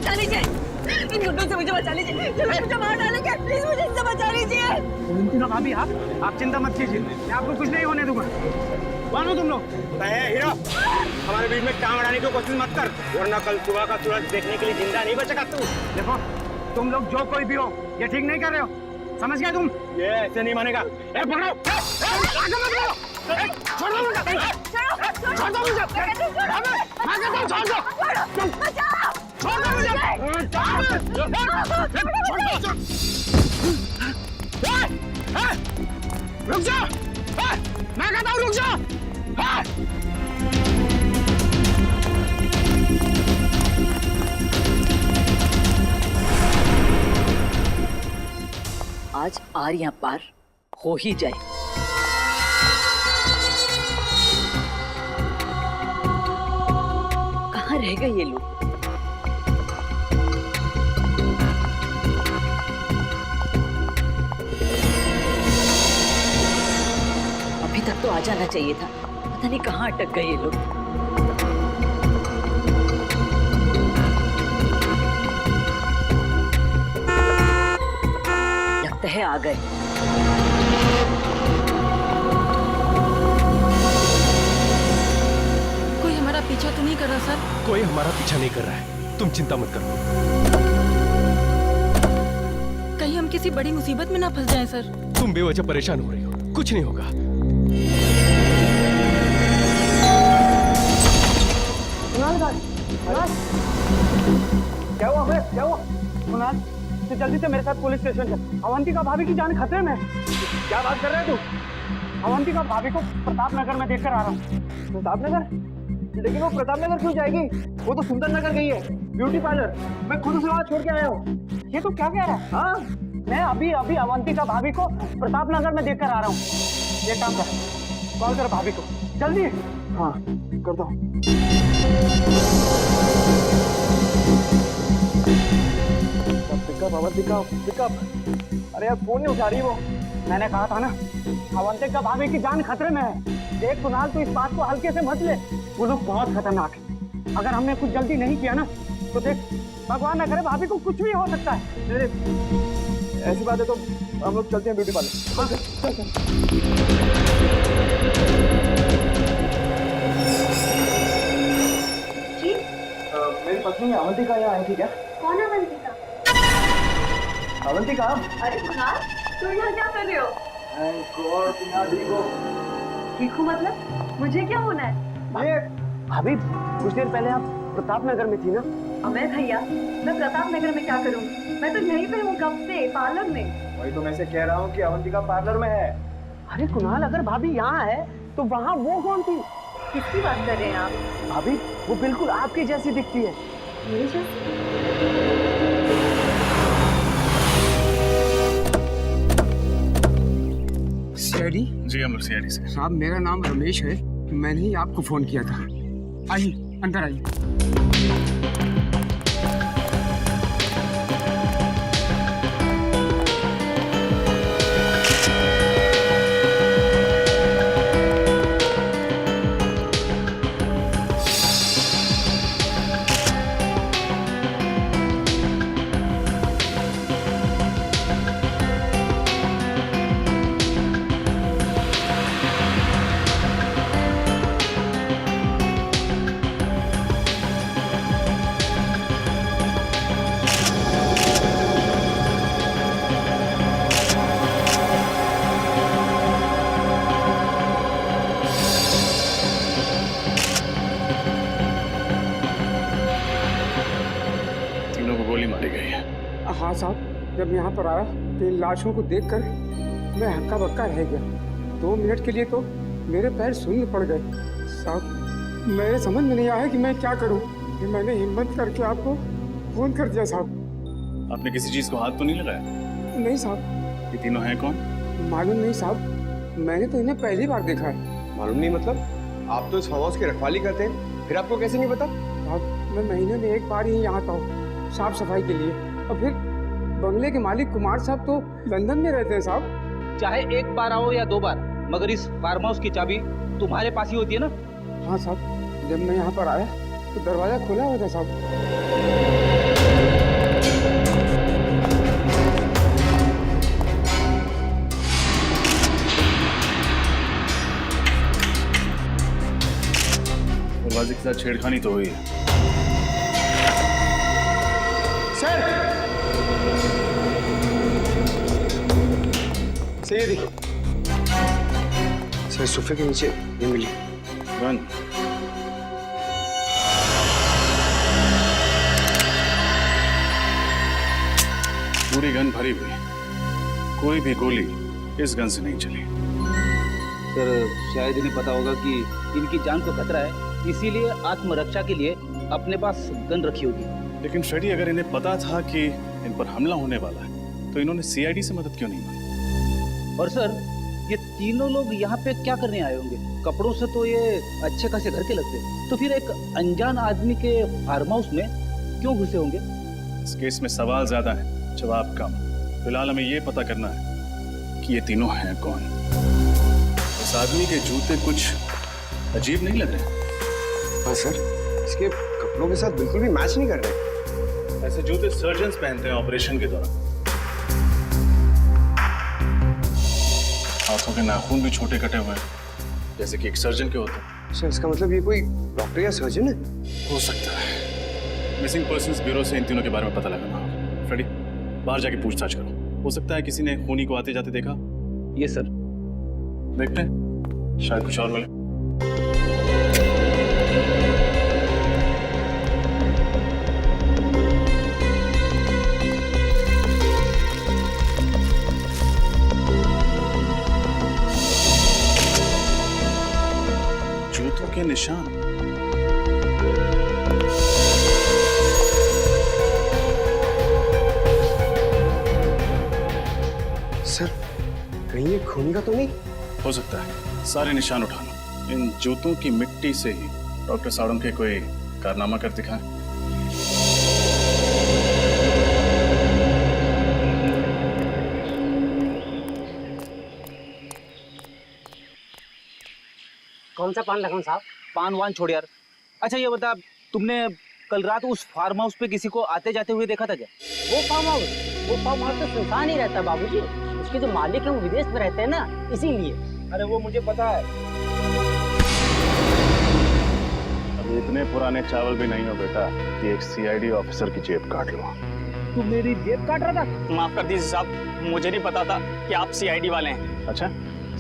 बचा लीजिए, इन गुंडों से मुझे बचा लीजिए, मुझे मार डालेंगे, प्लीज मुझे इनसे बचा लीजिए। भाभी आप चिंता मत कीजिए, मैं आपको कुछ नहीं होने दूंगा। कौन हो तुम लोग? हीरो, हमारे बीच में टांग अड़ाने की कोशिश मत कर, वरना कल सुबह का सूरज देखने के लिए जिंदा नहीं बचेगा तू। देखो तुम लोग जो कोई भी हो, ये ठीक नहीं कर रहे हो, समझ गए तुम? ये ऐसे नहीं मानेगा। ए पकड़ो, आगे मत बढ़ो, छोड़ दो मुझे, छोड़ दो मुझे, छोड़ दो, बचाओ, छोड़ दो मुझे, रुक जा, मैं कहता हूँ रुक जा। आज आरियां पार हो ही जाए। कहाँ रह गए ये लोग? अभी तक तो आ जाना चाहिए था, पता नहीं कहाँ अटक गए ये लोग। लगता है आ गए। कोई हमारा पीछा तो नहीं कर रहा सर? कोई हमारा पीछा नहीं कर रहा है, तुम चिंता मत करो। कहीं हम किसी बड़ी मुसीबत में ना फंस जाएं सर। तुम बेवजह परेशान हो रही हो, कुछ नहीं होगा। क्या हुआ फिर? क्या हुआ? कुणाल, तो जल्दी से मेरे साथ पुलिस स्टेशन चल। अवंतिका भाभी की जान खतरे में है। क्या बात कर रहे है तू? अवंतिका भाभी को प्रताप नगर में देखकर आ रहा हूँ। प्रताप नगर? लेकिन वो प्रताप नगर क्यों जाएगी? वो तो सुंदर नगर गई है, ब्यूटी पार्लर। मैं खुद उसे वहाँ छोड़ के आया हूँ। ये तो क्या कह रहा है? हाँ, मैं अभी अभी अवंतिका भाभी को प्रताप नगर में देखकर आ रहा हूँ। ये काम कर, कॉल कर भाभी को जल्दी। हाँ कर दो। पिकअप। अरे यार फोन नहीं उठा रही वो। मैंने कहा था ना, अवंतिका भाभी की जान खतरे में है। देख कुणाल, तू इस बात को हल्के से मत ले, वो लोग बहुत खतरनाक है। अगर हमने कुछ जल्दी नहीं किया ना तो देख, भगवान न करे भाभी को कुछ भी हो सकता है। ऐसी बात है तो हम लोग चलते हैं ब्यूटी पार्लर। जी मेरी पत्नी अवंतिका यहाँ आई थी क्या? कौन अवंतिका? अवंतिका? अरे कुणाल, तुम यहाँ क्या कर रहे हो? ठीक हूँ मतलब? मुझे क्या होना है? ये भाभी, कुछ देर पहले आप प्रताप नगर में थी ना? अमय भैया, मैं प्रताप नगर में क्या करूँ? मैं तो यहीं पे हूँ कब से, पार्लर में। वही तो मैं से कह रहा हूँ कि अवंतिका पार्लर में है। अरे कुणाल, अगर भाभी यहाँ है तो वहाँ वो कौन थी? किसकी बात कर रहे हैं आप? भाभी, वो बिल्कुल आपकी जैसी दिखती है। मेरी जैसी? सीआईडी? जी हम लोग सीआईडी से। साहब मेरा नाम रमेश है, मैंने ही आपको फोन किया था। आइए अंदर आइए। हाँ साहब, जब यहाँ पर आया तो इन लाशों को देखकर मैं हक्का बक्का रह गया। 2 मिनट के लिए तो मेरे पैर शून्य पड़ गए। साहब मेरे समझ में नहीं आया कि मैं क्या करूँ। फिर मैंने हिम्मत करके आपको फोन कर दिया साहब। आपने किसी चीज को हाथ तो नहीं लगाया? नहीं साहब। ये तीनों हैं कौन? मालूम नहीं साहब, मैंने तो इन्हें पहली बार देखा है। मालूम नहीं मतलब? आप तो इस फार्म हाउस की रखवाली करते हैं, फिर आपको कैसे नहीं पता? साहब मैं महीने में 1 बार ही यहाँ आता हूँ साफ सफाई के लिए, और फिर बंगले के मालिक कुमार साहब तो लंदन में रहते हैं साहब। चाहे 1 बार आओ या 2 बार, मगर इस फार्म हाउस की चाबी तुम्हारे पास ही होती है ना? हाँ साहब, जब मैं यहाँ पर आया तो दरवाजा खुला हुआ था साहब। दरवाजे के साथ छेड़खानी तो हुई है। सर ये देखिए सर, सोफे के नीचे ये मिली गन। पूरी गन भरी हुई, कोई भी गोली इस गन से नहीं चली। सर शायद इन्हें पता होगा कि इनकी जान को खतरा है, इसीलिए आत्मरक्षा के लिए अपने पास गन रखी होगी। लेकिन फ्रेडी, अगर इन्हें पता था कि इन पर हमला होने वाला है तो इन्होंने सीआईडी से मदद क्यों नहीं मांगी? और सर ये तीनों लोग यहाँ पे क्या करने आए होंगे? कपड़ों से तो ये अच्छे खासे घर के लगते, तो फिर एक अनजान आदमी के फार्म हाउस में क्यों घुसे होंगे? इस केस में सवाल ज्यादा है, जवाब कम। फिलहाल हमें ये पता करना है कि ये तीनों हैं कौन। इस आदमी के जूते कुछ अजीब नहीं लग रहे? हाँ सर, इसके कपड़ों के साथ बिल्कुल भी मैच नहीं कर रहे। ऐसे जूते सर्जन्स पहनते हैं ऑपरेशन के दौरान। हाथों के नाखून भी छोटे कटे हुए हैं, जैसे कि एक सर्जन के होते हैं। सर इसका मतलब ये कोई डॉक्टर या सर्जन है? हो सकता है। मिसिंग पर्सन्स ब्यूरो से इन तीनों के बारे में पता लगाना होगा। फ्रेडी, बाहर जाके पूछताछ करो। हो सकता है किसी ने खूनी को आते जाते देखा। ये सर देखते हैं, शायद कुछ और मिले। जूतों के निशान। सर कहीं ये खूनी का तो नहीं? हो सकता है। सारे निशान उठा लो। इन जूतों की मिट्टी से ही डॉक्टर साड़म के कोई कारनामा कर दिखाएं। कौन सा पान लगाऊं साहब? पान वान छोड़ यार। अच्छा ये बता, तुमने कल रात उस फार्म हाउस पे किसी को आते जाते हुए देखा था क्या? वो फार्म हाउस तो सुनसान ही रहता बाबूजी। उसके जो मालिक है वो विदेश में रहते हैं ना, इसीलिए। अरे वो मुझे पता है। अब इतने पुराने चावल भी नहीं हो बेटा कि एक सीआईडी ऑफिसर की जेब काट लो। तू मेरी जेब काट रहा था? माफ कर दीजिए साहब, मुझे नहीं पता था कि आप सीआईडी वाले हैं। अच्छा,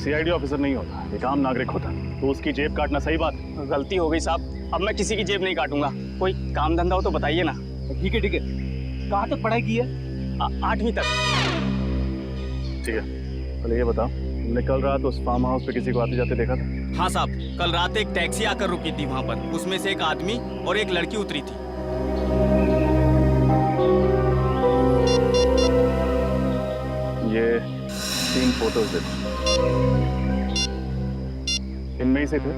सीआईडी ऑफिसर नहीं होता, एक आम नागरिक होता, तो उसकी जेब काटना सही बात? गलती हो गई साहब, अब मैं किसी की जेब नहीं काटूंगा। कोई काम धंधा हो तो बताइए ना। ठीक है ठीक है। कहाँ तक पढ़ाई की है? 8वीं तक। ठीक है, पहले ये बताओ, तुमने कल रात उस फार्म हाउस पे किसी को आते जाते देखा था? हाँ साहब, कल रात एक टैक्सी आकर रुकी थी वहाँ पर। उसमें से एक आदमी और एक लड़की उतरी थी। ये 3 फोटोज देखो, इनमें ही से थे?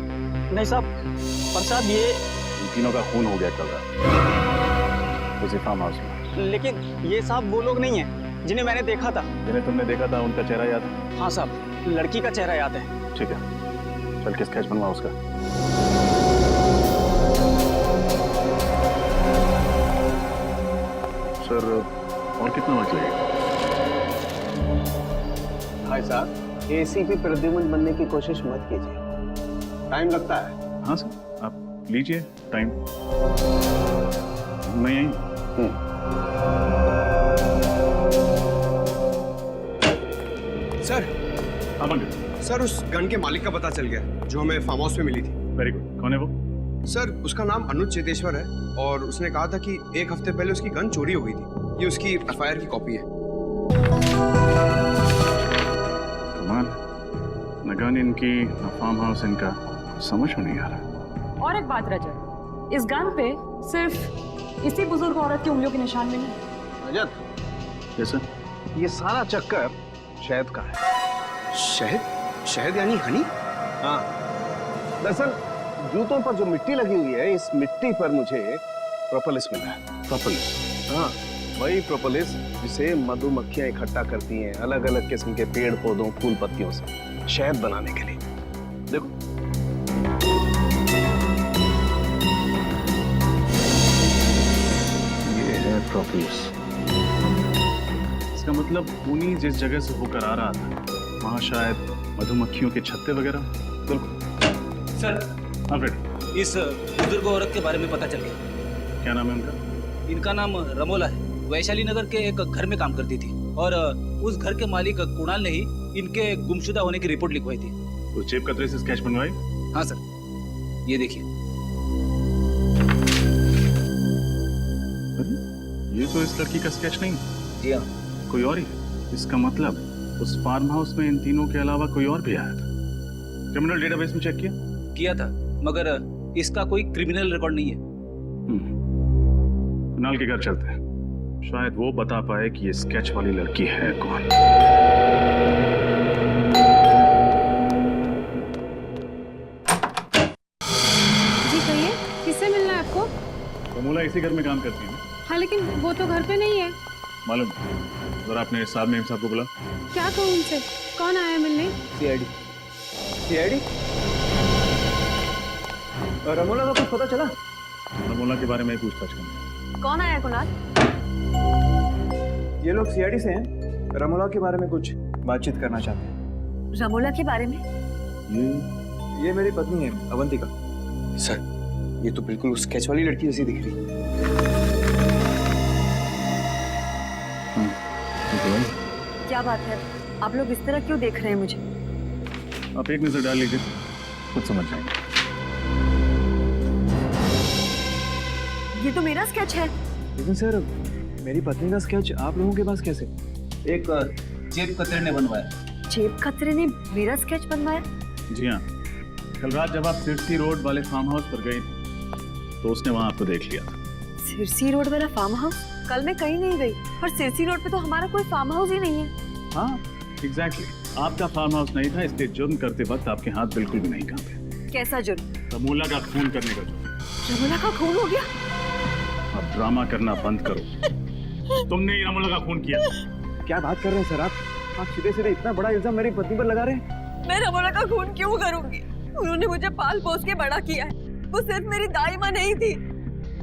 नहीं साहब, पर साहब ये इन तीनों का खून हो गया कल रात उसी फार्म हाउस में। लेकिन ये साहब वो लोग नहीं है जिन्हें मैंने देखा था। जिन्हें तुमने देखा था उनका चेहरा याद है? हाँ साहब, लड़की का चेहरा याद है। ठीक है, चल के स्केच बनवा उसका। सर और कितना वक्त लगेगा? भाई साहब, एसीपी प्रद्युमन बनने की कोशिश मत कीजिए, टाइम लगता है। हाँ सर, आप लीजिए टाइम। मैं यहीं। सर, हाँ पंकज। सर उस गन के मालिक का पता चल गया जो हमें फार्म हाउस में मिली थी। Very good. कौन है वो? सर उसका नाम अनुज चेतेश्वर है और उसने कहा था कि 1 हफ्ते पहले उसकी गन चोरी हो गई थी। ये उसकी एफआईआर की कॉपी है। कमाल, न गन इनकी न फार्म हाउस इनका, समझ में नहीं आ रहा। और एक बात रजत, इस गन पे सिर्फ इसी बुजुर्ग औरत की उंगलियों के निशान मिले। रजत, जैसे ये सारा चक्कर शहद का है। शहद? शहद यानी हनी? हाँ, दरअसल जूतों पर जो मिट्टी लगी हुई है, इस मिट्टी पर मुझे प्रोपोलिस मिला है। प्रोपोलिस? हाँ, वही प्रोपोलिस जिसे मधुमक्खियां इकट्ठा करती हैं अलग अलग किस्म के पेड़ पौधों फूल पत्तियों से शहद बनाने के लिए। देखो, ये है प्रोपोलिस। इसका मतलब खूनी जिस जगह से होकर आ रहा था वहां शायद मधुमक्खियों के छत्ते वगैरह। बिल्कुल सर। हाँ फ्रेड, इस बुजुर्ग औरत के बारे में पता चल गया। क्या नाम है उनका? इनका नाम रमोला है। वैशाली नगर के एक घर में काम करती थी और उस घर के मालिक कुणाल ने ही इनके गुमशुदा होने की रिपोर्ट लिखवाई थी। उस जेब कतरे से स्केच बनवाई? हाँ सर, ये देखिए। अरे, ये तो इस लड़की का स्केच नहीं, जी हाँ। कोई और ही है। इसका मतलब उस फार्म हाउस में इन तीनों के अलावा कोई और भी आया था। क्रिमिनल डेटाबेस में चेक किया था, मगर इसका कोई क्रिमिनल रिकॉर्ड नहीं है। कुणाल के घर चलते हैं, शायद वो बता पाए कि ये स्केच वाली लड़की है कौन। जी कहिए, किससे मिलना है आपको? रमोला इसी घर में काम करती है। हाँ लेकिन वो तो घर पे नहीं है। मालूम, जरा आपने साहब मेम साहब को बुला। क्या कहूँ उनसे? कौन आया मिलने? सीआईडी। सीआईडी? रमोला का कुछ पता चला? रमोला के बारे में पूछताछ करना। कौन आया कुणाल? ये लोग सीआईडी से हैं। रमोला के बारे में कुछ बातचीत करना चाहते हैं। रमोला के बारे में? ये मेरी पत्नी है अवंतिका। सर, ये तो बिल्कुल उस स्केच वाली लड़की जैसी दिख रही है। क्या बात है, आप लोग इस तरह क्यों देख रहे हैं मुझे? आप एक नजर डाल लीजिए, खुद समझ जाएंगे। ये तो मेरा स्केच है। लेकिन सर, मेरी पत्नी का स्केच आप लोगों के पास कैसे? एक जेब कतरे ने बनवाया। जेब खतरे ने मेरा स्केच बनवाया? जी हाँ, कल रात जब आप सिरसी रोड वाले फार्म हाउस पर गई थी, तो उसने वहां आपको देख लिया था। सिरसी रोड वाला फार्म हाउस? कल मैं कहीं नहीं गई, पर सिरसी रोड पे तो हमारा कोई फार्म हाउस ही नहीं है। हाँ, एग्जैक्टली। आपका फार्म हाउस नहीं था, इसलिए जुर्म करते वक्त आपके हाथ बिल्कुल भी नहीं कांपे। कैसा जुर्म? रमोला का खून करने का जुर्म। रमोला का खून हो गया? अब ड्रामा करना बंद करो। तुमने ही रमोला का खून किया। क्या बात कर रहे हैं सर आप सीधे सीधे इतना बड़ा इल्जाम मेरी पत्नी पर लगा रहे हैं? मैं रमोला का खून क्यों करूंगी? उन्होंने मुझे पाल पोस के बड़ा किया है। वो सिर्फ मेरी दाई माँ नहीं थी,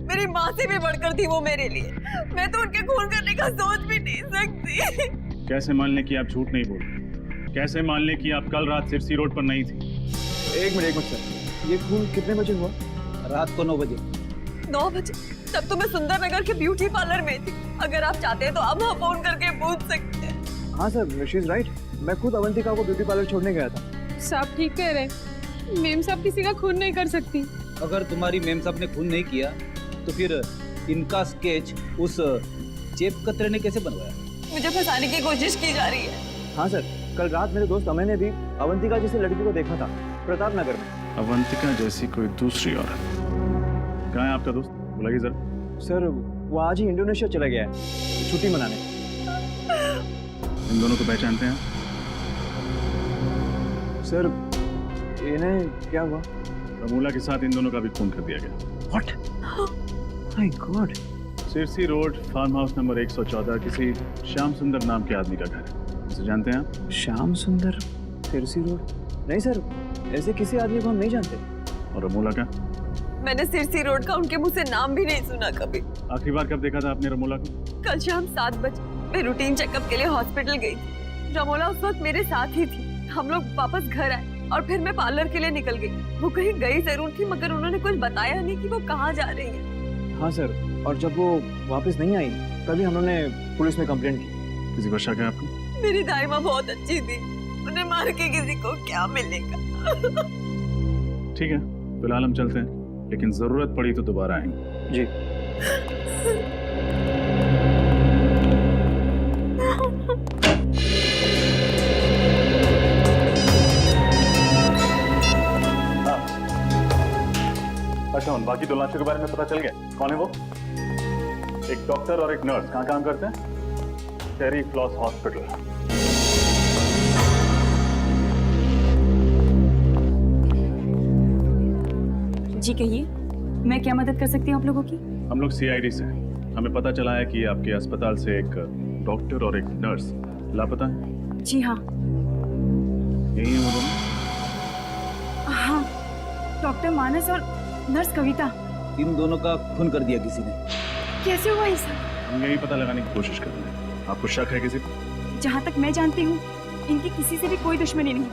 मेरी माँ से भी बढ़कर थी वो मेरे लिए। मैं तो उनके खून करने का सोच भी नहीं सकती। कैसे मान लें कि आप झूठ नहीं बोल रहे? कैसे मान लें कि आप कल रात सिरसी रोड पर नहीं थी? एक मिनट सर, ये खून कितने बजे हुआ? रात को 9 बजे। 9 बजे? तब तो मैं सुंदर नगर के ब्यूटी पार्लर में थी। अगर आप चाहते हैं तो आप वहाँ फोन करके पूछ सकते हैं। हाँ सर, शी इज राइट। मैं खुद अवंतिका को ब्यूटी पार्लर छोड़ने गया था। साहब ठीक कह रहे, मेम साहब किसी का खून नहीं कर सकती। अगर तुम्हारी मेम साहब ने खून नहीं किया तो फिर इनका स्केच उस जेब कतरे ने कैसे बनवाया? मुझे फंसाने की कोशिश की जा रही है। हाँ सर, कल रात मेरे दोस्त अमय ने भी अवंतिका जैसी लड़की को देखा था प्रताप नगर में। अवंतिका जैसी कोई दूसरी औरत? कहाँ है आपका दोस्त? बुलाइए जरा। सर, वो आज ही इंडोनेशिया चला गया है छुट्टी मनाने। इन दोनों को पहचानते हैं? सर, इन्हें क्या हुआ? रमोला के साथ इन दोनों का भी खून कर दिया गया। What? My God! Sirsi road farm house number 114 किसी श्याम सुंदर नाम के आदमी का घर है। इसे जानते हैं आप? श्याम सुंदर, सिरसी रोड? नहीं सर, ऐसे किसी आदमी को हम नहीं जानते। और रमोला का? मैंने सिरसी रोड का उनके मुंह से नाम भी नहीं सुना कभी। आखिरी बार कब देखा था आपने रमोला को? कल शाम 7 बजे मैं रूटीन चेकअप के लिए हॉस्पिटल गई थी। रमोला उस वक्त मेरे साथ ही थी। हम लोग वापस घर आए और फिर मैं पार्लर के लिए निकल गई। वो कहीं गई जरूर थी, मगर उन्होंने कुछ बताया नहीं कि वो कहाँ जा रही है। हाँ सर, और जब वो वापस नहीं आई तभी हम लोगों ने पुलिस में कंप्लेंट की। किसी को शक है आपको? मेरी दाई माँ बहुत अच्छी थी, उन्हें मार के किसी को क्या मिलेगा। ठीक है, फिलहाल हम चलते हैं, लेकिन जरूरत पड़ी तो दोबारा आएंगे। जी। अच्छा, उन बाकी 2 लाशों के बारे में पता चल गया? कौन है वो? एक डॉक्टर और एक नर्स। कहाँ काम करते हैं? टेरी फ्लॉस हॉस्पिटल। जी कहिए, मैं क्या मदद कर सकती हूँ आप लोगों की? हम लोग सीआईडी से हैं। हमें पता चला है कि आपके अस्पताल से एक डॉक्टर और एक नर्स लापता है। जी हाँ। यही है वो दोनों? हाँ, डॉक्टर मानस और नर्स कविता। इन दोनों का खून कर दिया किसी ने। कैसे हुआ ये सब? हम यही पता लगाने की कोशिश कर रहे हैं। आपको शक है किसी को? जहाँ तक मैं जानती हूँ, इनकी किसी से भी कोई दुश्मनी नहीं।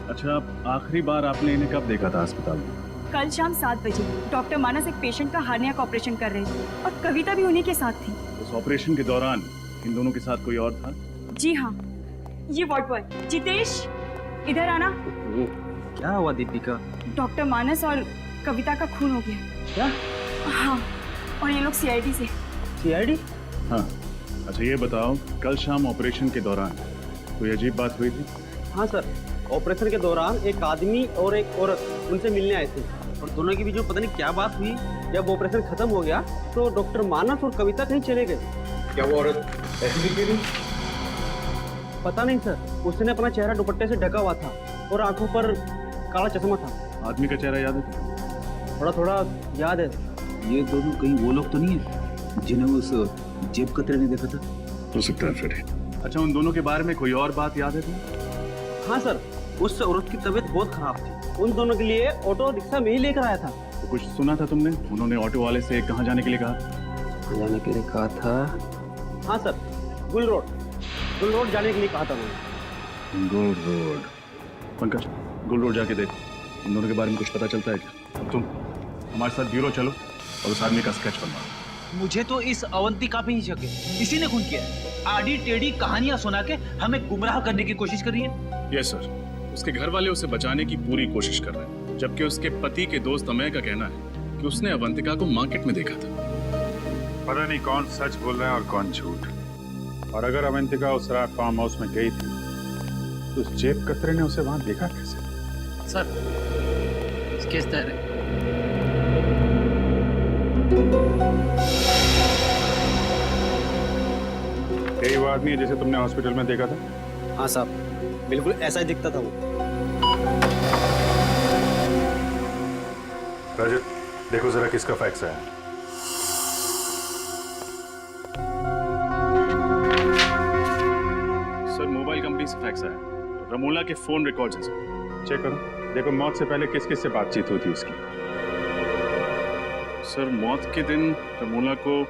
अच्छा, आप आखिरी बार आपने इन्हें कब देखा था अस्पताल में? कल शाम 7 बजे डॉक्टर मानस एक पेशेंट का हार्निया का ऑपरेशन कर रहे थे और कविता भी उन्हीं के साथ थी। उस ऑपरेशन के दौरान इन दोनों के साथ कोई और था? जी हाँ, ये वार्ड बॉय जितेश, इधर आना। क्या हुआ दीपिका? डॉक्टर मानस और कविता का खून हो गया। क्या? हाँ, और ये लोग सीआईडी से। सीआईडी? हाँ। अच्छा ये बताओ, कल शाम ऑपरेशन के दौरान कोई अजीब बात हुई थी? हाँ सर, ऑपरेशन के दौरान एक आदमी और एक औरत उनसे मिलने आए थे और दोनों के बीच में पता नहीं क्या बात हुई। जब ऑपरेशन खत्म हो गया तो डॉक्टर मानस और कविता कहीं चले गए। क्या वो औरत ऐसी दिखी थी? पता नहीं सर, उसने अपना चेहरा दुपट्टे से ढका हुआ था और आंखों पर काला चश्मा था। आदमी का चेहरा याद है? थोड़ा थोड़ा याद है। ये दोनों कहीं वो लोग तो नहीं है जिन्हें उस जेब कतरे ने देखा था? हो सकता है फिर। अच्छा उन दोनों के बारे में कोई और बात याद है तुम्हें? हाँ सर, उस औरत की तबीयत बहुत खराब थी। उन दोनों के लिए ऑटो रिक्शा में ही लेकर आया था। तो कुछ सुना था तुमने? उन्होंने ऑटो वाले से कहाँ जाने के लिए कहा? जाने के लिए कहा था? हाँ सर, गुल रोड जाने के लिए कहा था उन्होंने। गुल रोड। पंकज, गुल रोड जाके देखो, इन दोनों के बारे में कुछ पता चलता है क्या? अब तुम हमारे साथ ब्यूरो चलो और उस आदमी का स्केच बनवाओ। मुझे तो इस अवंतिका पे ही शक है। इसी ने खून किया है। आड़ी टेढ़ी कहानियां सुना के हमें गुमराह करने की कोशिश कर रही है। यस सर, उसके घर वाले उसे बचाने की पूरी कोशिश कर रहे हैं, जबकि उसके पति के दोस्त अमय का कहना है कि उसने अवंतिका को मार्केट में देखा था। पता नहीं कौन सच बोल रहा है और कौन झूठ। और अगर अवंतिका उस रात फार्म हाउस में गई थी तो उस जेब कतरे ने उसे वहां देखा कैसे? सर, केस दायर है। यही वो आदमी है जिसे तुमने हॉस्पिटल में देखा था? हाँ साहब, बिल्कुल ऐसा ही दिखता था वो। रजत, देखो जरा किसका फैक्स है। सर मोबाइल कंपनी से फैक्स आया, रमोला के फोन रिकॉर्ड्स हैं सर। चेक करो, देखो मौत से पहले किस किस से बातचीत हुई थी उसकी। सर मौत के दिन रमोला को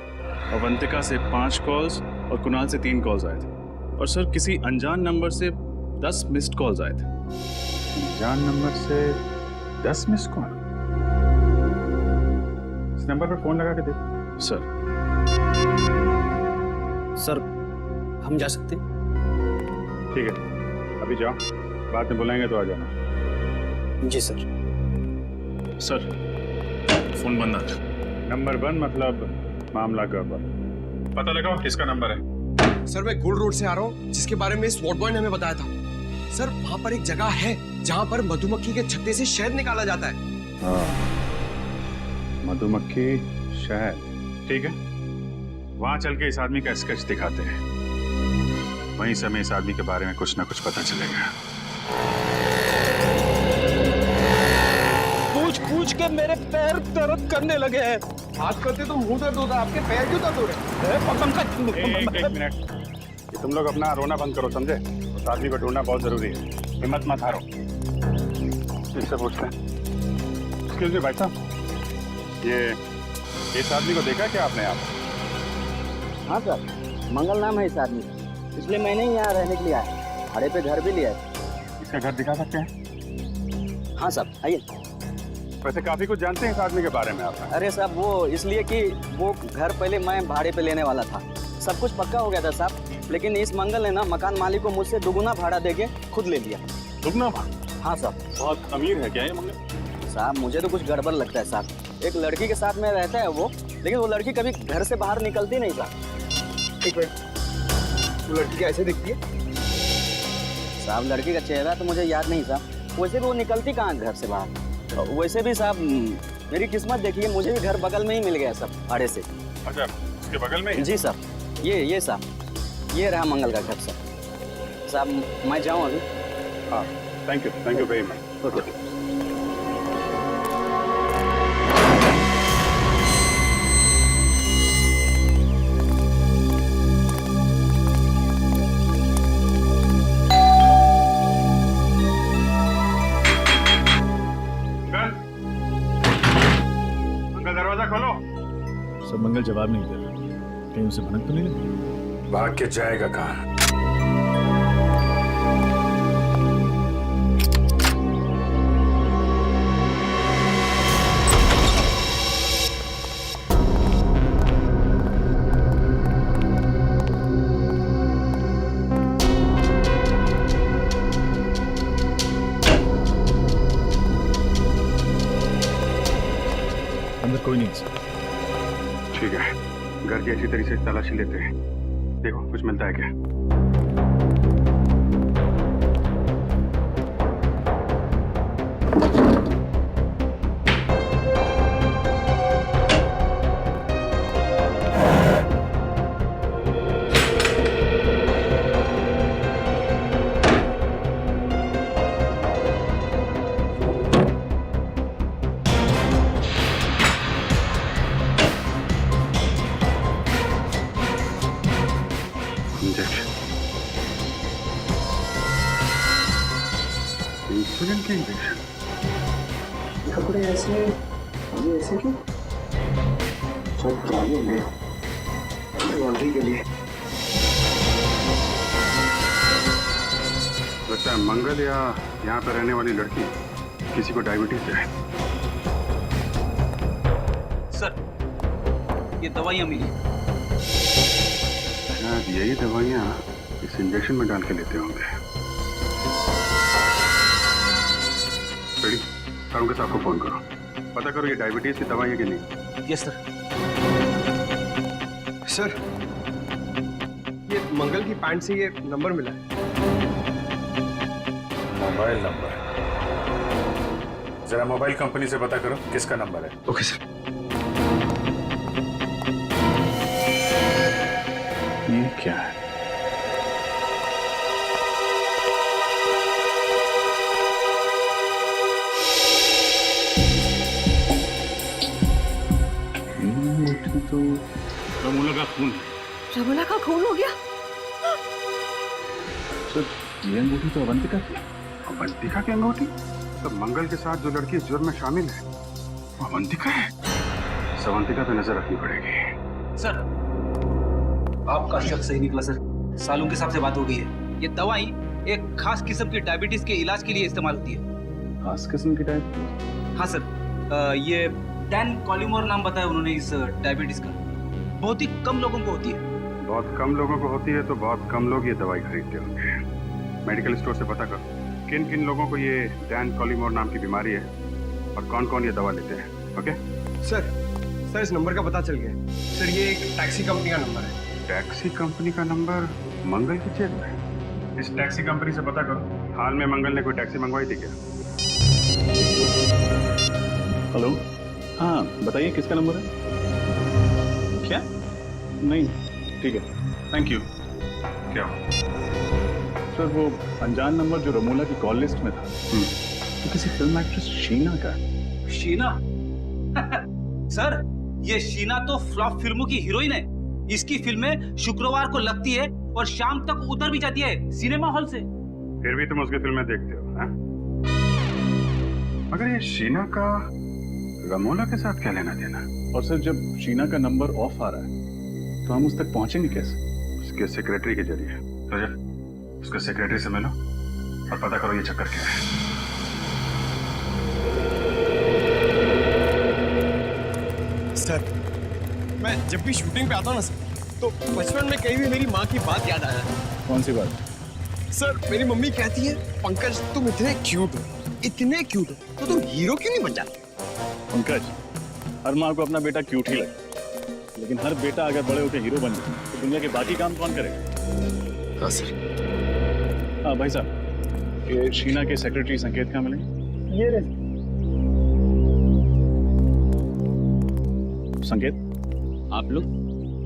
अवंतिका से 5 कॉल्स और कुणाल से 3 कॉल्स आए थे, और सर किसी अनजान नंबर से 10 मिस्ड कॉल्स आए थे। अनजान नंबर से 10 मिस कॉल? इस नंबर पर फोन लगा के देखो। सर, हम जा सकते हैं? ठीक है, अभी जाओ, बाद में बुलाएंगे तो आ जाना। जी सर। सर फोन बंद आ था। नंबर बंद मतलब मामला गड़बड़। पता लगाओ किसका नंबर है। सर मैं गुल रोड से आ रहा हूँ, जिसके बारे में इस वार्ड बॉय ने हमें बताया था। सर वहाँ पर एक जगह है जहाँ पर मधुमक्खी के छत्ते से शहद निकाला जाता है। हाँ, मधुमक्खी शहद, ठीक है। वहां चल के इस आदमी का स्केच दिखाते हैं, वहीं से हमें इस आदमी के बारे में कुछ ना कुछ पता चलेगा। पूछ के मेरे पैर दर्द करने लगे हैं। बात करते तो मुंह दर्द होता है, आपके पैर क्यों दर्द हो रहे हैं? एक मिनट, ये तुम लोग अपना रोना बंद करो, समझे? उस आदमी को ढूंढना बहुत जरूरी है, हिम्मत मत हारो। इससे पूछते हैं। एक्सक्यूज मी भाई साहब, ये इस आदमी को देखा क्या आपने? आप? हाँ सर, मंगल नाम है इस आदमी का, इसलिए मैंने ही यहाँ रहने के लिए आया। भाड़े पे घर भी लिया है। इसका घर दिखा सकते हैं? हाँ साहब, आइए। वैसे काफी कुछ जानते हैं इस आदमी के बारे में आप? अरे साहब, वो इसलिए कि वो घर पहले मैं भाड़े पे लेने वाला था। सब कुछ पक्का हो गया था साहब, लेकिन इस मंगल ने ना मकान मालिक को मुझसे दुगुना भाड़ा देके खुद ले लिया। दुगुना भाड़ा? हाँ साहब। बहुत अमीर है क्या ये मंगल? साहब मुझे तो कुछ गड़बड़ लगता है साहब। एक लड़की के साथ में रहता है वो, लेकिन वो लड़की कभी घर से बाहर निकलती नहीं साहब। एक मिनट, वो लड़की कैसे दिखती है? साहब लड़की का चेहरा तो मुझे याद नहीं साहब, वैसे भी वो निकलती कहाँ घर से बाहर। वैसे भी साहब मेरी किस्मत देखिए, मुझे भी घर बगल में ही मिल गया सब भाड़े से। अच्छा, उसके बगल में? जी साहब, ये साहब, ये रहा मंगल का घर साहब। मैं जाऊँ अभी? हाँ, thank you very much. Okay. दरवाजा खोलो। सब मंगल जवाब नहीं दे रहा, कहीं उसे भनक तो नहीं लगी? भाग के जाएगा कहाँ? अंदर कोई नहीं सर। ठीक है, घर की अच्छी तरीके से तलाशी लेते हैं। देखो कुछ मिलता है क्या। इंसुलिन के इंजेक्शन। कपड़े ऐसे, ये ऐसे क्यों? सब काले में लॉन्ड्री के लिए। लगता है मंगल या यहाँ पर रहने वाली लड़की किसी को डायबिटीज है। सर ये दवाइयाँ मिली। शायद यही दवाइयाँ इस इंजेक्शन में डाल के लेते होंगे। रेडी, सारुंगे साहब को फोन करो, पता करो ये डायबिटीज की दवाई है कि नहीं। Yes sir. सर ये मंगल की पैंट से ये नंबर मिला है। मोबाइल नंबर, जरा मोबाइल कंपनी से पता करो किसका नंबर है। Okay sir. ये क्या है? तो रमोला का खून है। रमोला का खून हो गया? सर ये अंगूठी तो अवंतिका की। अवंतिका की अंगूठी? तो मंगल के साथ जो लड़की इस जुर्म में शामिल है वो अवंतिका है। इस अवंतिका पे नजर रखनी पड़ेगी। सर आपका शक सही निकला सर। सालू के साहब से बात हो गई है। ये दवाई एक खास किस्म की डायबिटीज के इलाज के लिए इस्तेमाल होती है। खास किस्म की डायबिटीज? हाँ सर, ये डैन कॉलिमोर नाम बताया उन्होंने इस डायबिटीज का। बहुत ही कम लोगों को होती है। बहुत कम लोगों को होती है तो बहुत कम लोग ये दवाई खरीदते होंगे। मेडिकल स्टोर से पता करो किन किन लोगों को ये डैन कॉलिमोर नाम की बीमारी है और कौन कौन ये दवा लेते हैं। ओके सर इस नंबर का पता चल गया। सर ये एक टैक्सी कंपनी का नंबर है। टैक्सी कंपनी का नंबर मंगल की जेब में? इस टैक्सी कंपनी से पता करो हाल में मंगल ने कोई टैक्सी मंगवाई थी क्या। हेलो, हाँ बताइए किसका नंबर है। क्या? नहीं, ठीक है, थैंक यू। क्या सर? वो अनजान नंबर जो रमोला की कॉल लिस्ट में था तो किसी फिल्म एक्ट्रेस शीना का। शीना? सर ये शीना तो फ्लॉप फिल्मों की हीरोइन है। इसकी फिल्में शुक्रवार को लगती है और शाम तक उतर भी जाती है सिनेमा हॉल से। फिर भी तुम उसकी फिल्में देखते हो हैं? मगर ये शीना का रमोला के साथ क्या लेना देना? और सर जब शीना का नंबर ऑफ आ रहा है तो हम उस तक पहुंचेंगे कैसे? उसके सेक्रेटरी के जरिए। तो जब उसके सेक्रेटरी से मिलो और पता करो ये चक्कर क्या है। सर मैं जब भी शूटिंग पे आता हूँ ना सर, तो बचपन में कहीं भी मेरी माँ की बात याद आया। कौन सी बात? सर मेरी मम्मी कहती है पंकज तुम इतने क्यूट हो, इतने क्यूट हो, तो तुम हीरो क्यों नहीं बन जाते? पंकज, हर माँ को अपना बेटा क्यूट ही लगता है, लेकिन हर बेटा अगर बड़े होकर हीरो बन जाए तो दुनिया के बाकी काम कौन करेगा? हाँ सर। हाँ भाई साहब, ये शीना के सेक्रेटरी संकेत कहाँ मिलेंगे? ये रहे। संकेत, आप लोग?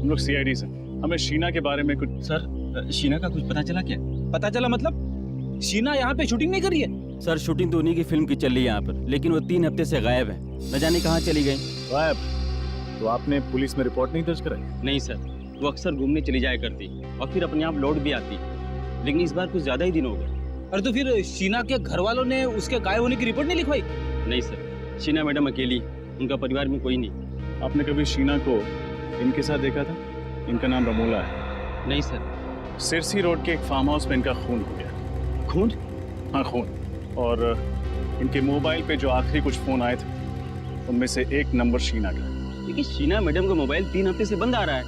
हम लोग सीआईडी से। हमें शीना के बारे में कुछ। सर शीना का कुछ पता चला क्या? पता चला मतलब? शीना यहाँ पे शूटिंग नहीं कर रही है? सर शूटिंग तो उन्हीं की फिल्म की चल रही है यहाँ पर, लेकिन वो 3 हफ्ते से गायब है। न जाने कहाँ चली गई। गायब? तो आपने पुलिस में रिपोर्ट नहीं दर्ज कराई? नहीं सर, वो अक्सर घूमने चली जाया करती और फिर अपने आप लौट भी आती, लेकिन इस बार कुछ ज्यादा ही दिन हो गए। अरे तो फिर शीना के घर वालों ने उसके गायब होने की रिपोर्ट नहीं लिखवाई? नहीं सर, शीना मैडम अकेली, उनका परिवार में कोई नहीं। आपने कभी शीना को इनके साथ देखा था? इनका नाम रमोला है। नहीं सर। सिरसी रोड के एक फार्म हाउस में इनका खून हो गया। खून? हाँ खून। और इनके मोबाइल पे जो आखिरी कुछ फोन आए थे उनमें से एक नंबर शीना का। लेकिन शीना मैडम का मोबाइल 3 हफ्ते से बंद आ रहा है।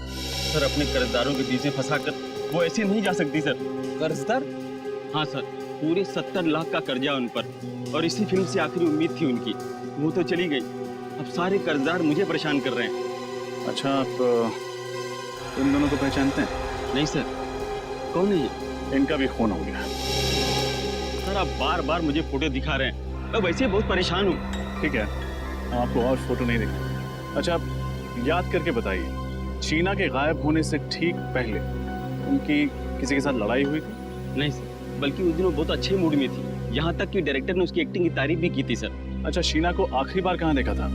सर अपने कर्जदारों के बीच में फंसाकर वो ऐसे नहीं जा सकती सर। कर्जदार? हाँ सर, पूरे 70 लाख का कर्जा उन पर, और इसी फिल्म से आखिरी उम्मीद थी उनकी। वो तो चली गई, अब सारे कर्जदार मुझे परेशान कर रहे हैं। अच्छा, आप इन दोनों को पहचानते हैं? नहीं सर। कौन है ये? इनका भी खून हो गया। सर आप बार बार मुझे फोटो दिखा रहे हैं, मैं वैसे बहुत परेशान हूँ। ठीक है, आपको और फोटो नहीं दिखा। अच्छा, आप याद करके बताइए, शीना के गायब होने से ठीक पहले उनकी किसी के साथ लड़ाई हुई थी? नहीं सर, बल्कि उस दिन वो बहुत अच्छे मूड में थी, यहाँ तक कि डायरेक्टर ने उसकी एक्टिंग की तारीफ भी की थी सर। अच्छा, शीना को आखिरी बार कहाँ देखा था?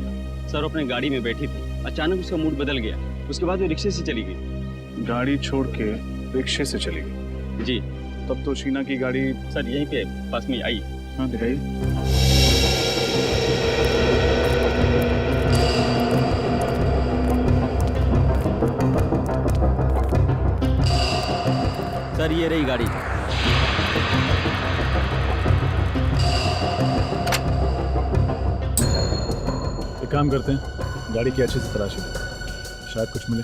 सर अपने गाड़ी में बैठी थी, अचानक उसका मूड बदल गया, उसके बाद वो रिक्शे से चली गई। गाड़ी छोड़ के रिक्शे से चली गई? जी। तब तो शीना की गाड़ी सर यहीं पे पास में आई। हाँ, दिखाइए। सर ये रही गाड़ी। एक काम करते हैं, गाड़ी की अच्छे से तलाशी लेते हैं, शायद कुछ मिले।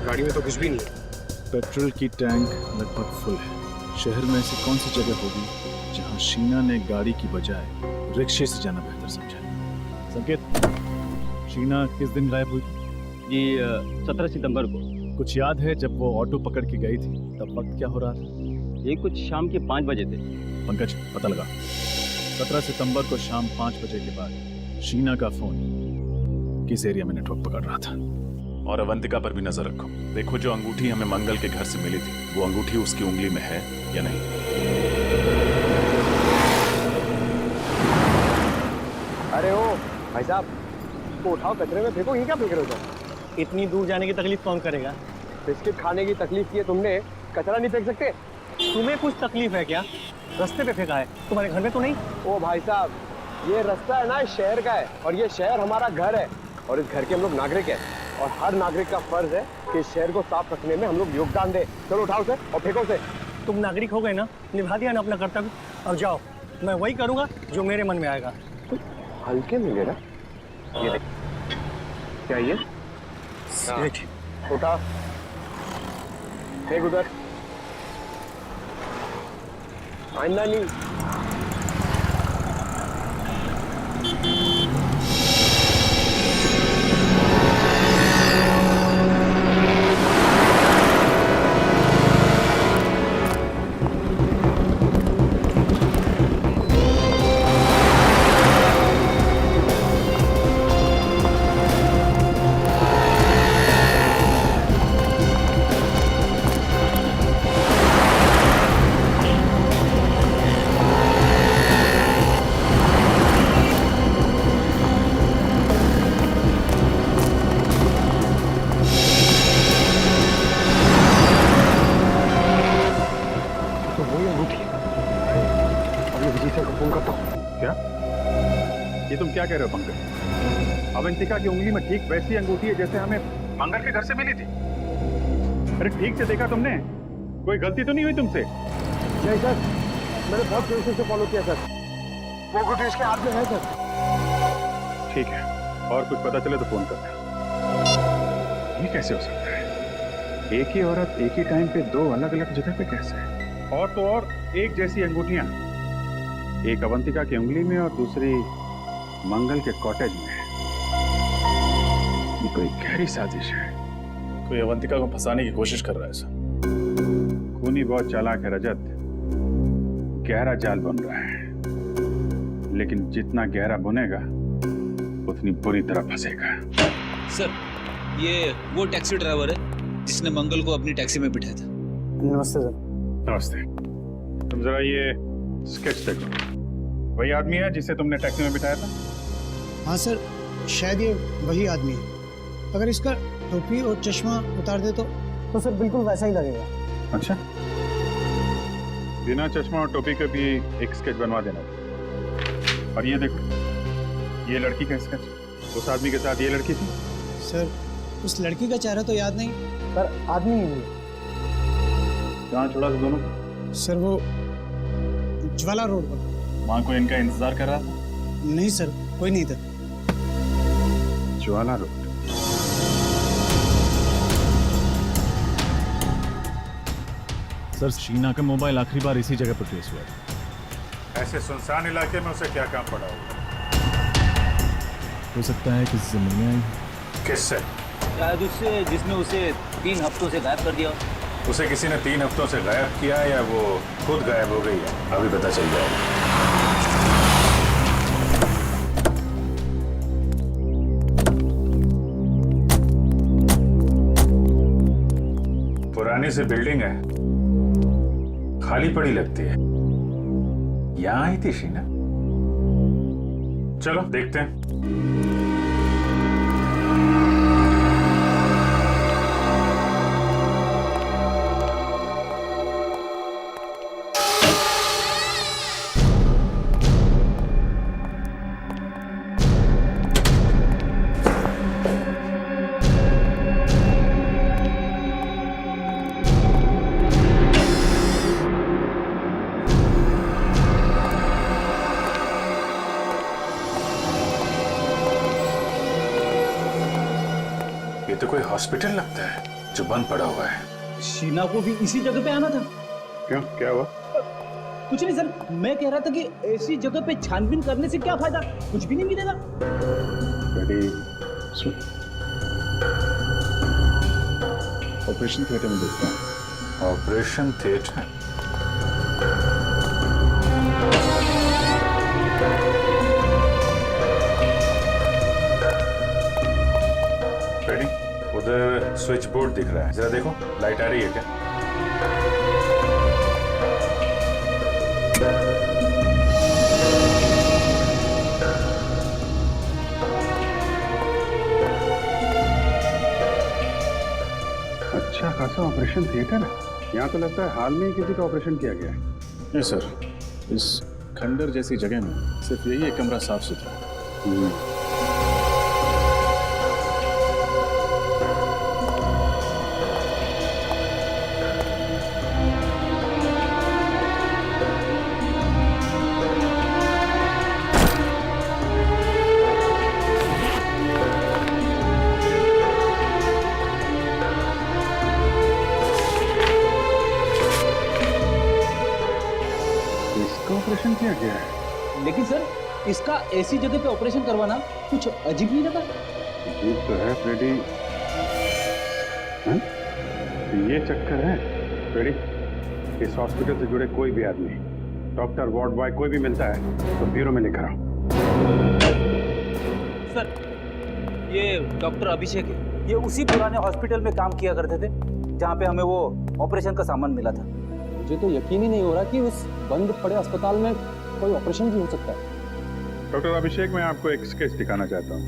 गाड़ी में तो कुछ भी नहीं है। पेट्रोल की टैंक लगभग फुल है। शहर में ऐसी कौन सी जगह होगी जहां शीना ने गाड़ी की बजाय रिक्शे से जाना बेहतर समझा? संकेत, शीना किस दिन गायब हुई थी? जी 17 सितंबर को। कुछ याद है जब वो ऑटो पकड़ के गई थी तब वक्त क्या हो रहा था? ये कुछ शाम के 5 बजे थे। पंकज, पता लगा। 17 सितंबर को शाम 5 बजे के बाद शीना का फोन किस एरिया में नेटवर्क पकड़ रहा था? और अवंतिका पर भी नजर रखो। देखो, जो अंगूठी हमें मंगल के घर से मिली थी, वो अंगूठी उसकी उंगली में है या नहीं। अरे ओ भाई साहब, वो उठाओ, कचरे में फेंको। ये क्या फेंक रहे हो तुम? इतनी दूर जाने की तकलीफ कौन करेगा? बिस्किट खाने की तकलीफ की है तुमने, कचरा नहीं फेंक सकते? तुम्हें कुछ तकलीफ है क्या? रास्ते पे फेंका है, तुम्हारे घर में तो नहीं? ओ भाई साहब, ये रास्ता है ना, इस शहर का है, और ये शहर हमारा घर है, और इस घर के हम लोग नागरिक हैं, और हर नागरिक का फर्ज है कि इस शहर को साफ रखने में हम लोग योगदान दें। चलो उठाओ से और फेंको से। तुम नागरिक हो गए ना, निभा दिया ना अपना कर्तव्य। अब जाओ, मैं वही करूंगा जो मेरे मन में आएगा। हल्के में ले रहा, ये देख, क्या ये? उठा, फेंक उधर, आइंदा नहीं। ये तुम क्या कह रहे हो पंकज? अवंतिका की उंगली में ठीक वैसी अंगूठी है जैसे हमें मंगल के घर से मिली थी। अरे ठीक से देखा तुमने? कोई गलती तो नहीं हुई तुमसे? नहीं सर, मैंने बहुत कोशिश से फॉलो किया सर, वो अंगूठी इसके हाथ में है सर। ठीक है, और कुछ पता चले तो फोन करना। ये कैसे हो सकता है? एक ही औरत एक ही टाइम पे दो अलग अलग जगह पे कैसे? और तो और एक जैसी अंगूठियां, एक अवंतिका की उंगली में और दूसरी मंगल के कॉटेज में। ये कोई गहरी साजिश है। कोई अवंतिका को फंसाने की कोशिश कर रहा है सर। खूनी बहुत चालाक है रजत, गहरा जाल बन रहा है, लेकिन जितना गहरा बुनेगा उतनी बुरी तरह फंसेगा। सर, ये वो टैक्सी ड्राइवर है जिसने मंगल को अपनी टैक्सी में बिठाया था। नमस्ते सर। नमस्ते। तुम जरा ये स्केच देखो, वही आदमी है जिसे तुमने टैक्सी में बिठाया था? हाँ सर, शायद ये वही आदमी है। अगर इसका टोपी और चश्मा उतार दे तो सर बिल्कुल वैसा ही लगेगा। अच्छा, बिना चश्मा और टोपी के भी एक स्केच बनवा देना। और ये देखो, ये लड़की का स्केच, उस आदमी के साथ ये लड़की थी। सर, उस लड़की का चेहरा तो याद नहीं, पर आदमी ही है। कहाँ छोड़ा था दोनों? सर वो ज्वाला रोड पर। वहाँ कोई इनका इंतजार कर रहा था? नहीं सर, कोई नहीं था। ज्वाला रोड। सर शीना का मोबाइल आखिरी बार इसी जगह पर ट्रेस हुआ था। ऐसे सुनसान इलाके में उसे क्या काम पड़ा होगा? हो सकता है किसी से मिलने आई। किससे? शायद उससे जिसने उसे 3 हफ्तों से गायब कर दिया। उसे किसी ने 3 हफ्तों से गायब किया या वो खुद गायब हो गई है? अभी पता चल जाएगा। पुरानी सी बिल्डिंग है, खाली पड़ी लगती है। यहां आई थी शीना? चलो देखते हैं। ये तो कोई हॉस्पिटल लगता है जो बंद पड़ा हुआ है। शीना को भी इसी जगह पे आना था। क्यों, क्या हुआ? कुछ नहीं सर, मैं कह रहा था कि ऐसी जगह पे छानबीन करने से क्या फायदा, कुछ भी नहीं मिलेगा। ऑपरेशन थिएटर में देखता हूँ। Operation theatre? रेडी? उधर स्विच बोर्ड दिख रहा है, जरा देखो लाइट आ रही है क्या? अच्छा खासा ऑपरेशन थिएटर है। यहाँ तो लगता है हाल में ही किसी का ऑपरेशन किया गया है। नहीं सर, इस खंडर जैसी जगह में सिर्फ यही एक कमरा साफ सुथरा है। इसका ऑपरेशन किया गया है? लेकिन सर, इसका ऐसी जगह पे ऑपरेशन करवाना कुछ अजीब नहीं लगा? अजीब तो है फ्रेडी। हैं? ये चक्कर है फ्रेडी। इस हॉस्पिटल से जुड़े कोई भी आदमी, डॉक्टर, वार्ड बॉय, कोई भी मिलता है तो ब्यूरो में लेकर आओ। सर, ये डॉक्टर अभिषेक है। ये उसी पुराने हॉस्पिटल में काम किया करते थे जहाँ पे हमें वो ऑपरेशन का सामान मिला था। मुझे तो यकीन ही नहीं हो रहा कि उस बंद पड़े अस्पताल में कोई ऑपरेशन भी हो सकता है। डॉक्टर अभिषेक, मैं आपको एक स्केच दिखाना चाहता हूँ।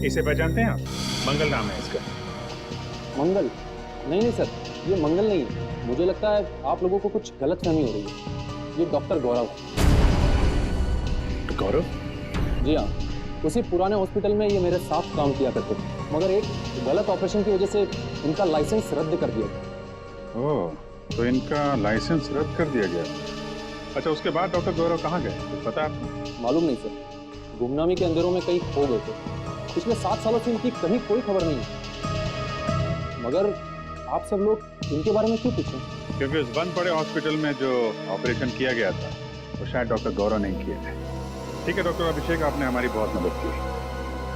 इसे पहचानते हैं आप? मंगल नाम है इसका। मंगल? नहीं सर, ये मंगल नहीं है। मुझे लगता है आप लोगों को कुछ गलतफहमी हो रही है। ये डॉक्टर गौरव। गौरव? जी हाँ, उसी पुराने हॉस्पिटल में ये मेरे साथ काम किया करते थे, मगर एक गलत ऑपरेशन की वजह से इनका लाइसेंस रद्द कर दिया गया। ओह, तो इनका लाइसेंस रद्द कर दिया गया। अच्छा, उसके बाद डॉक्टर गौरव कहाँ गए, कुछ पता है आपको? मालूम नहीं सर, गुमनामी के अंधेरों में कहीं खो गए थे। पिछले 7 सालों से इनकी कहीं कोई खबर नहीं है। मगर आप सब लोग इनके बारे में क्यों पूछें? क्योंकि उस बंद पड़े हॉस्पिटल में जो ऑपरेशन किया गया था वो शायद डॉक्टर गौरव नहीं किए थे। ठीक है डॉक्टर अभिषेक, आपने हमारी बहुत मदद की।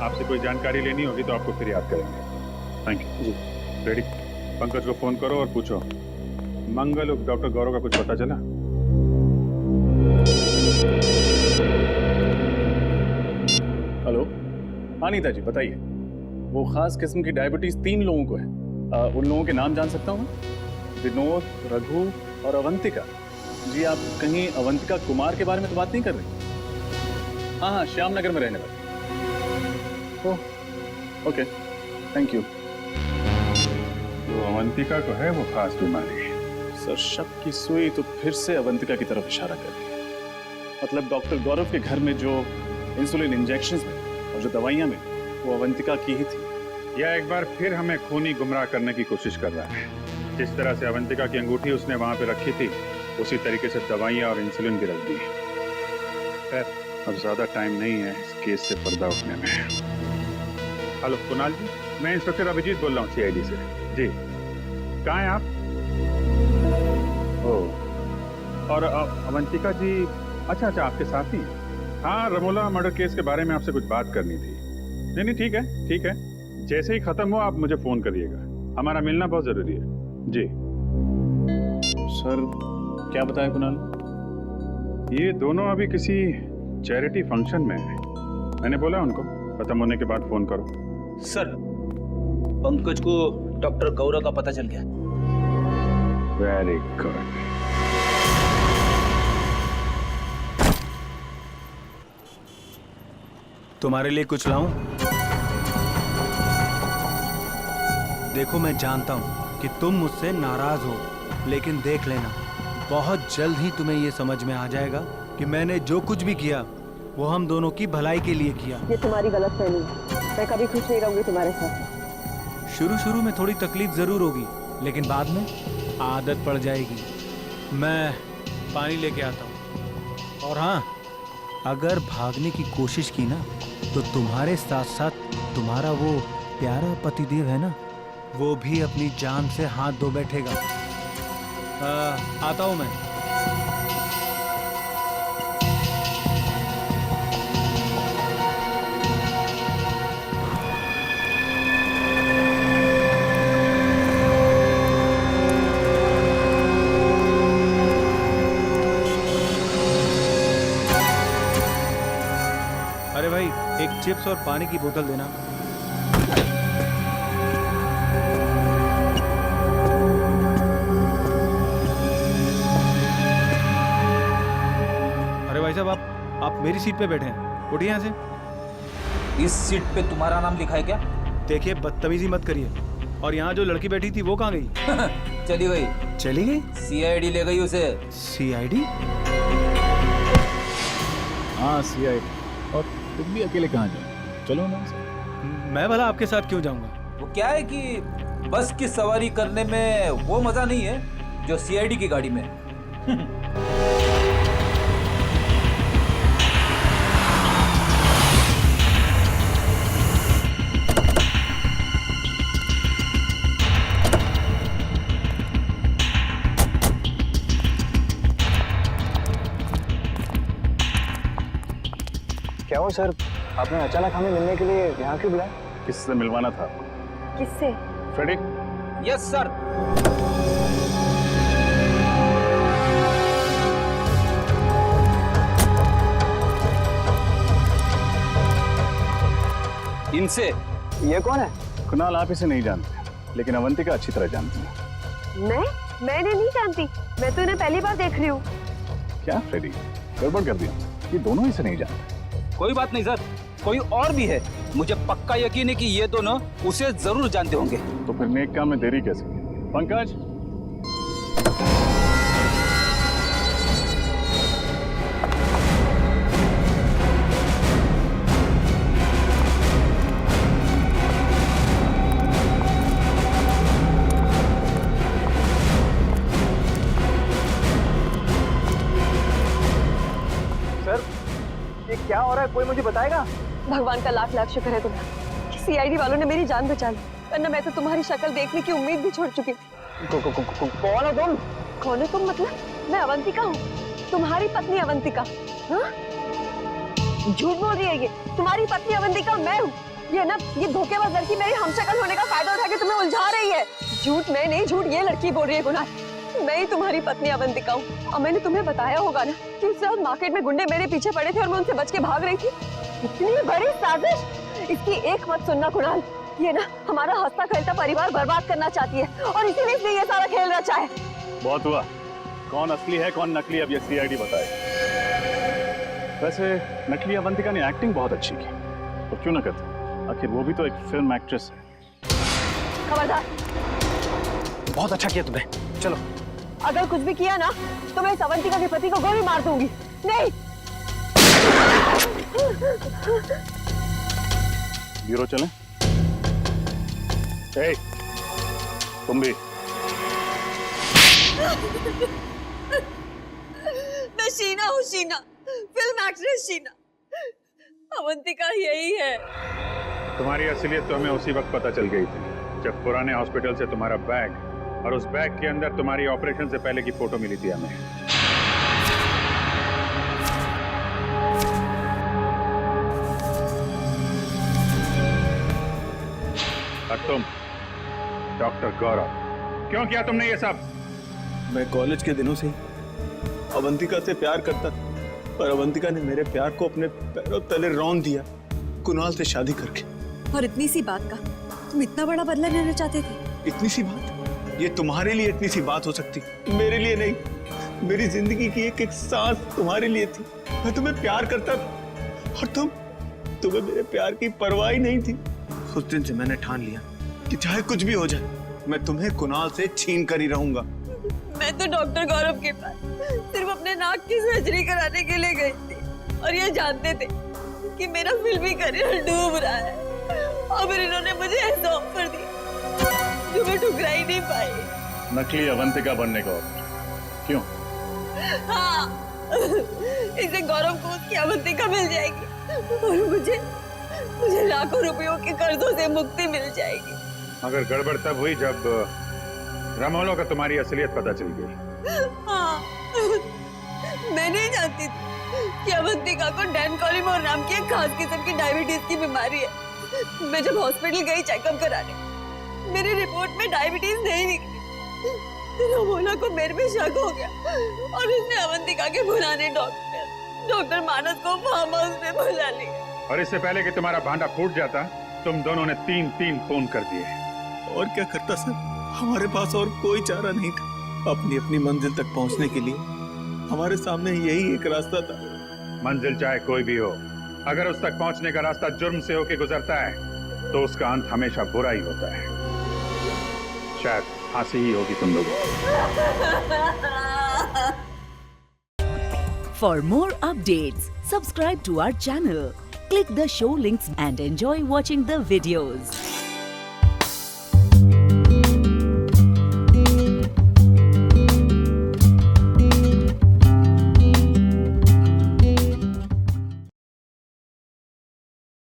आपसे कोई जानकारी लेनी होगी तो आपको फिर याद करेंगे। थैंक यू जी। रेडी? पंकज को फोन करो और पूछो मंगल और डॉक्टर गौरव का कुछ पता चला? हेलो, हाँ नीता जी बताइए। वो खास किस्म की डायबिटीज 3 लोगों को है। उन लोगों के नाम जान सकता हूँ? विनोद, रघु और अवंतिका। जी, आप कहीं अवंतिका कुमार के बारे में तो बात नहीं कर रहे? हाँ हाँ, श्याम नगर में रहने वाले। ओह, ओके, थैंक यू। तो अवंतिका को है वो खास बीमारी? सर, शक की सुई तो फिर से अवंतिका की तरफ इशारा कर रही है। मतलब डॉक्टर गौरव के घर में जो इंसुलिन इंजेक्शंस मिले और जो दवाइयाँ मिली वो अवंतिका की ही थी। या एक बार फिर हमें खूनी गुमराह करने की कोशिश कर रहा है। जिस तरह से अवंतिका की अंगूठी उसने वहां पे रखी थी उसी तरीके से दवाइयां और इंसुलिन भी रख दी। खैर अब ज्यादा टाइम नहीं है इस केस से पर्दा उठने में। हेलो कुणाल जी, मैं इंस्पेक्टर अभिजीत बोल रहा हूँ CID से। जी कहाँ हैं आप? ओ, और अवंतिका जी, अच्छा आपके साथी? हाँ, रमोला मर्डर केस के बारे में आपसे कुछ बात करनी थी। नहीं ठीक है, जैसे ही खत्म हो आप मुझे फोन करिएगा, हमारा मिलना बहुत जरूरी है। जी सर क्या बताया कुणाल? ये दोनों अभी किसी चैरिटी फंक्शन में है। मैंने बोला उनको खत्म होने के बाद फोन करो। सर पंकज को डॉक्टर गौरव का पता चल गया। Very good. तुम्हारे लिए कुछ लाऊं? देखो मैं जानता हूं कि तुम मुझसे नाराज हो, लेकिन देख लेना बहुत जल्द ही तुम्हें ये समझ में आ जाएगा कि मैंने जो कुछ भी किया वो हम दोनों की भलाई के लिए किया। ये तुम्हारी गलतफहमी है। मैं कभी खुश नहीं रहूंगी तुम्हारे साथ। शुरू में थोड़ी तकलीफ जरूर होगी, लेकिन बाद में आदत पड़ जाएगी। मैं पानी लेके आता हूँ। और हाँ, अगर भागने की कोशिश की ना तो तुम्हारे साथ साथ तुम्हारा वो प्यारा पतिदेव है ना, वो भी अपनी जान से हाथ धो बैठेगा। आता हूँ मैं। अरे भाई, एक चिप्स और पानी की बोतल देना। अरे भाई साहब, आप मेरी सीट पे बैठे हैं, उठिए यहाँ से। इस सीट पे तुम्हारा नाम लिखा है क्या? देखिए बदतमीजी मत करिए। और यहाँ जो लड़की बैठी थी वो कहाँ गई? चली गई। चली गई? CID ले गई उसे। CID? हाँ CID। और तुम भी अकेले कहाँ जाओ? चलो ना। मैं भला आपके साथ क्यों जाऊंगा? वो क्या है कि बस की सवारी करने में वो मजा नहीं है जो CID की गाड़ी में। क्या हो सर, आपने अचानक हमें मिलने के लिए यहाँ क्यों बुलाया? किससे मिलवाना था आपको? किससे? फ्रेडी? Yes sir. इनसे। ये कौन है? कुणाल आप इसे नहीं जानते, लेकिन अवंतिका अच्छी तरह जानती है। मैंने नहीं जानती। मैं तो इन्हें पहली बार देख रही हूँ। क्या फ्रेडी, गड़बड़ कर दिया? ये दोनों इसे नहीं जानते। कोई बात नहीं सर, कोई और भी है। मुझे पक्का यकीन है कि ये दोनों उसे जरूर जानते होंगे। तो फिर नेक काम में देरी कैसे? पंकज, क्या हो रहा है, कोई मुझे बताएगा? भगवान का लाख लाख शुक्र है तुम्हें कि CID वालों ने मेरी जान बचा ली, वरना मैं तो तुम्हारी शक्ल देखने की उम्मीद भी छोड़ चुकी थी। कौन हो तुम? कौन हो तुम मतलब? मैं अवंतिका हूँ, तुम्हारी पत्नी अवंतिका। हाँ? झूठ बोल रही है ये। तुम्हारी पत्नी अवंतिका मैं हूँ। ये ना, ये धोखेबाज लड़की मेरी हमशक्ल होने का फायदा उठा के तुम्हें उलझा रही है। झूठ मैं नहीं, झूठ ये लड़की बोल रही है। गुनाह, मैं ही तुम्हारी पत्नी अवंतिका हूँ। और मैंने तुम्हें बताया होगा ना कि उस रात मार्केट में गुंडे मेरे पीछे पड़े थे और मैं उनसे बच के भाग रही थी। इतनी बड़ी साजिश, इसकी एक मत सुनना कुणाल। ये ना हमारा हंसता खेलता परिवार बर्बाद करना चाहती है और इसीलिए इसने ये सारा खेल रचा है। बहुत हुआ। कौन असली है कौन नकली, अब ये CID बताए। वैसे नकली अवंतिका ने एक्टिंग बहुत अच्छी की, तो क्यों ना करती? आखिर वो भी तो एक फिल्म एक्ट्रेस है। खबरदार, बहुत अच्छा किया तुमने। चलो, अगर कुछ भी किया ना तो मैं इस अवंतिका के पति को गोली मार दूंगी। नहीं। ब्यूरो चलें? तुम भी। मैं शीना हूँ, शीना, फिल्म एक्ट्रेस शीना। अवंतिका यही है। तुम्हारी असलियत तो हमें उसी वक्त पता चल गई थी जब पुराने हॉस्पिटल से तुम्हारा बैग और उस बैग के अंदर तुम्हारी ऑपरेशन से पहले की फोटो मिली थी हमें। और तुम डॉक्टर गौरव, क्यों किया तुमने ये सब? मैं कॉलेज के दिनों से ही अवंतिका से प्यार करता था, पर अवंतिका ने मेरे प्यार को अपने पैरों तले रौंद दिया कुणाल से शादी करके। और इतनी सी बात का तुम इतना बड़ा बदला लेना चाहते थे? इतनी सी बात? ये तुम्हारे लिए इतनी सी बात हो सकती, मेरे लिए नहीं। मेरी जिंदगी की एक एक सांस तुम्हारे लिए थी। मैं तुम्हें प्यार करता था और तुम्हें मेरे प्यार की परवाह ही नहीं थी। उस दिन से मैंने ठान लिया कि चाहे कुछ भी हो जाए, मैं तुम्हें कुणाल से छीन कर ही रहूंगा। मैं तो डॉक्टर गौरव के पास सिर्फ अपने नाक की सर्जरी कराने के लिए गई थी और ये जानते थे कि मेरा फिल्मी करियर डूब रहा है, और फिर इन्होंने मुझे ऐसा ऑफर दिया जो मैं ठुकरा ही नहीं पाई। नकली अवंतिका बनने का ऑफर? क्यों? हाँ, इसे गौरव को उसकी अवंतिका मिल जाएगी और मुझे लाखों रुपयों के कर्जों से मुक्ति मिल जाएगी। मगर गड़बड़ तब हुई जब रमोलो का तुम्हारी असलियत पता चल गई। हाँ, मैं नहीं जानती थी कि अवंतिका को डैनकोलिमोर नाम की एक खास किस्म की डायबिटीज की बीमारी है। मैं जब हॉस्पिटल गई चेकअप कराने, मेरी रिपोर्ट में डायबिटीज नहीं निकली। रमोला को मेरे पे शक हो गया और उसने अवंतिका के पुराने डॉक्टर मानस को फार्म हाउस में बुला लिया। और इससे पहले कि तुम्हारा भांडा फूट जाता, तुम दोनों ने 3 खून कर दिए। और क्या करता सर, हमारे पास और कोई चारा नहीं था। अपनी अपनी मंजिल तक पहुंचने के लिए हमारे सामने यही एक रास्ता था। मंजिल चाहे कोई भी हो, अगर उस तक पहुंचने का रास्ता जुर्म से होके गुजरता है तो उसका अंत हमेशा बुरा ही होता है। शायद फांसी ही होगी तुम लोगों को। For more updates, subscribe to our channel, click the show links and enjoy watching the videos.